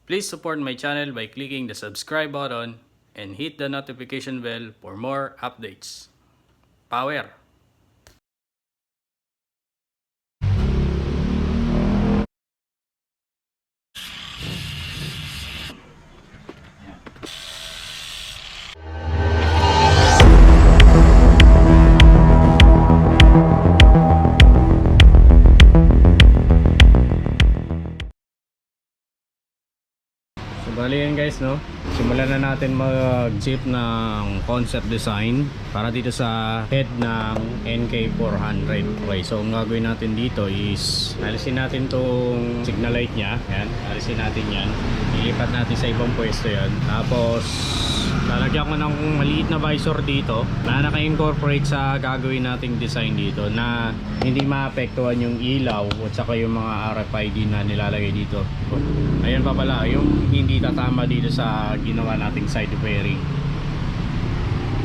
Please support my channel by clicking the subscribe button and hit the notification bell for more updates. Power! Bali yan guys, no? Simulan na natin mag-jeep ng concept design para dito sa head ng NK-400. Okay, so ang gagawin natin dito is alisin natin tong signal light nya. Yan, alisin natin yan. Ilipat natin sa ibang pwesto yan. Tapos lalagyan ko ng maliit na visor dito na naka-incorporate sa gagawin nating design dito na hindi maapektuhan yung ilaw at saka yung mga RFID na nilalagay dito. Ayan pa pala, yung hindi tatama dito sa ginawa nating side fairing.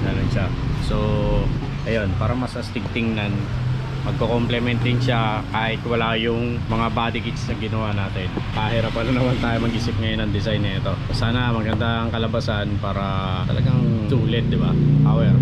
Ganun siya. So, ayun, para mas astig tingnan, magko-complement din siya kahit wala yung mga body kits na ginawa natin. Pahirap pa naman tayo mag-isip ngayon ng design na ito. Sana maganda ang kalabasan para talagang tulid, di ba? Power.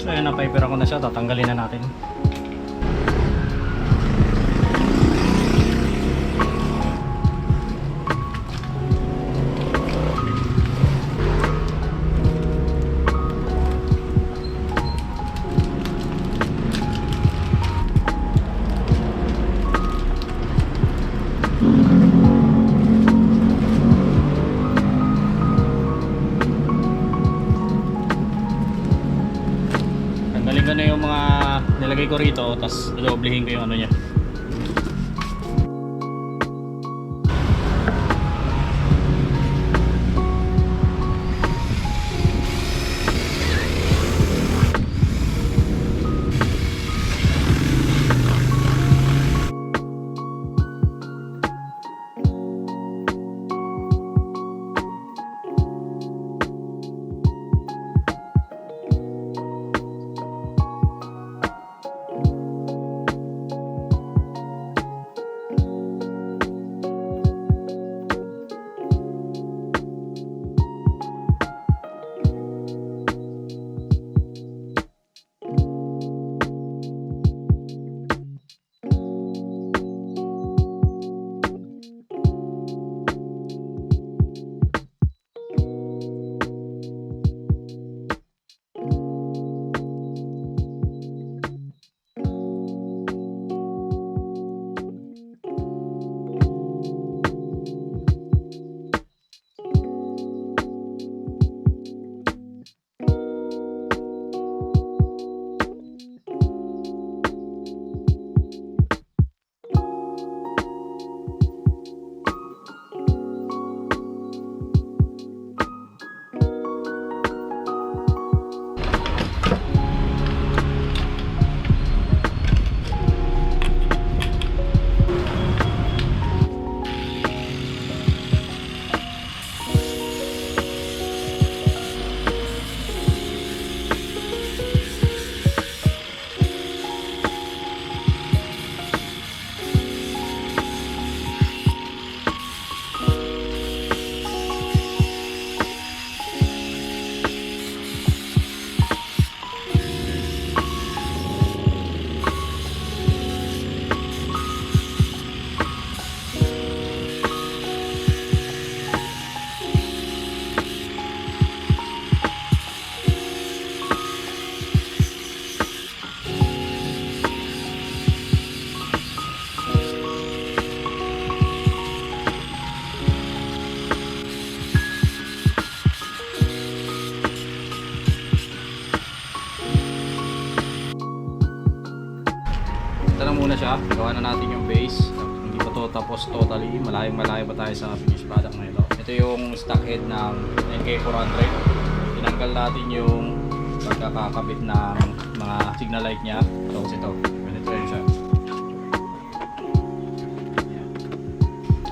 So ayun, na-paper ako na siya, tatanggalin na natin. ito na yung mga nilagay ko rito, tapos doblehin ko yung ano niya. Muna siya, gawa na natin yung base. Hindi pa to tapos totally, malayo pa tayo sa finished product na ito. Ito yung stock head ng NK-400. Tinanggal natin yung pagkakakabit ng mga signal light nya. Tapos ito, ganito yun siya.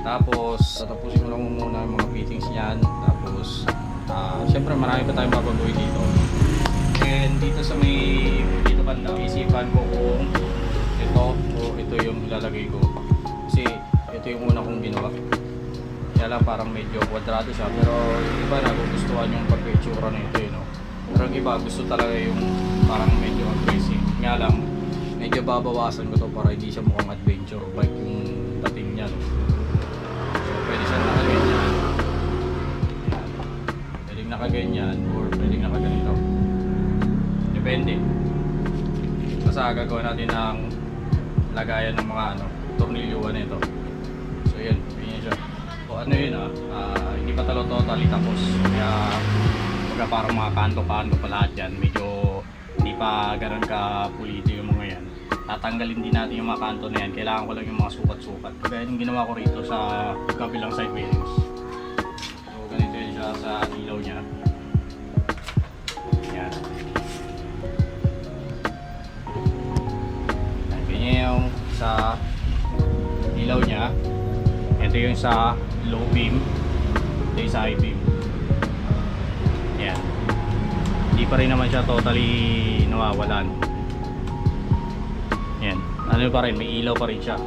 Tapos tatapusin ko lang muna yung mga fittings nyan. Tapos syempre marami pa tayong babaguhin dito. And dito sa may dito banda, isipan ko kung ito yung ilalagay ko, kasi ito yung una kong ginawa. Kaya lang parang medyo kwadrado siya, pero yung iba nagugustuhan yung pagka-itsura na ito, no? Pero yung iba gusto talaga yung parang medyo aggressive. Nga lang medyo babawasan ko to para hindi siya mukhang adventure bike yung dating niya, no? So pwede siyang nakaganyan, pwedeng nakaganyan or pwedeng nakaganito, depende. Basta gagawin natin ng lagayan ng mga tornilyuan nito. So yun, ganyan siya. O ano yun hindi pa totally tapos. Kaya parang mga kanto-kanto pa lahat yan. Medyo hindi pa ganun ka pulito yung mga yan. Tatanggalin din natin yung mga kanto na yan. Kailangan ko lang yung mga sukat-sukat. Kaya yung ginawa ko rito sa kabilang side bearings. So ganito yun siya sa ilaw niya. Yan. Yung sa ilaw niya, ito yung sa low beam, ito yung sa high beam. Yan, hindi pa rin naman siya totally nawawalan. Yan, ano pa rin, may ilaw pa rin siya.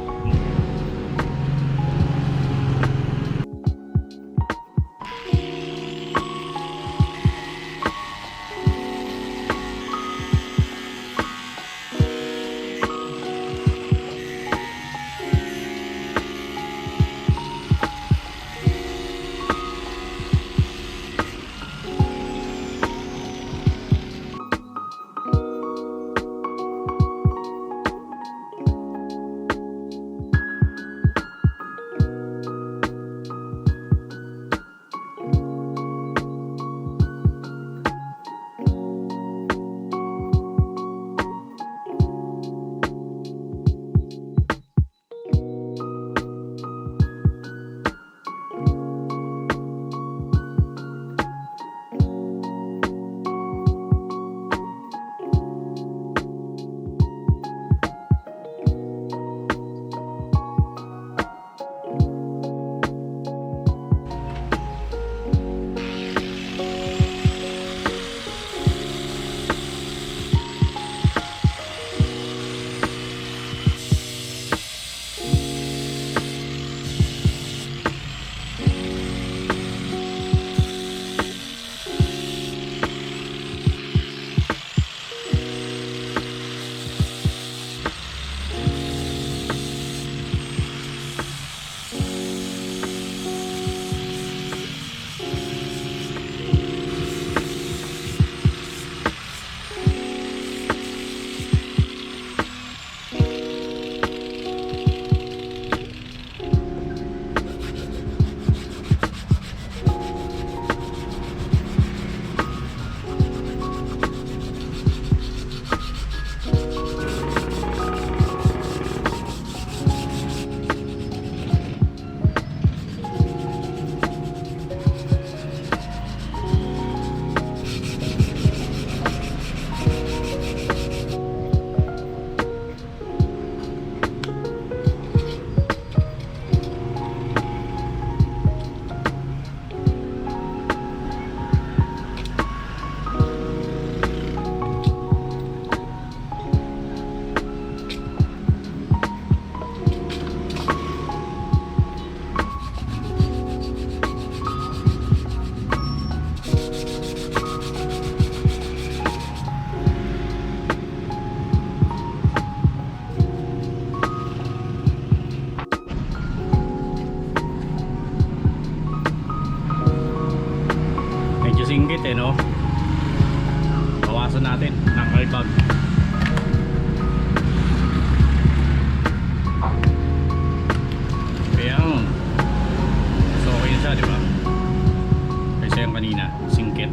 medyo singgit eh, no? Bawasan natin ng kalbag. Kaya so okay siya, di ba? Kasi yung kanina singkit.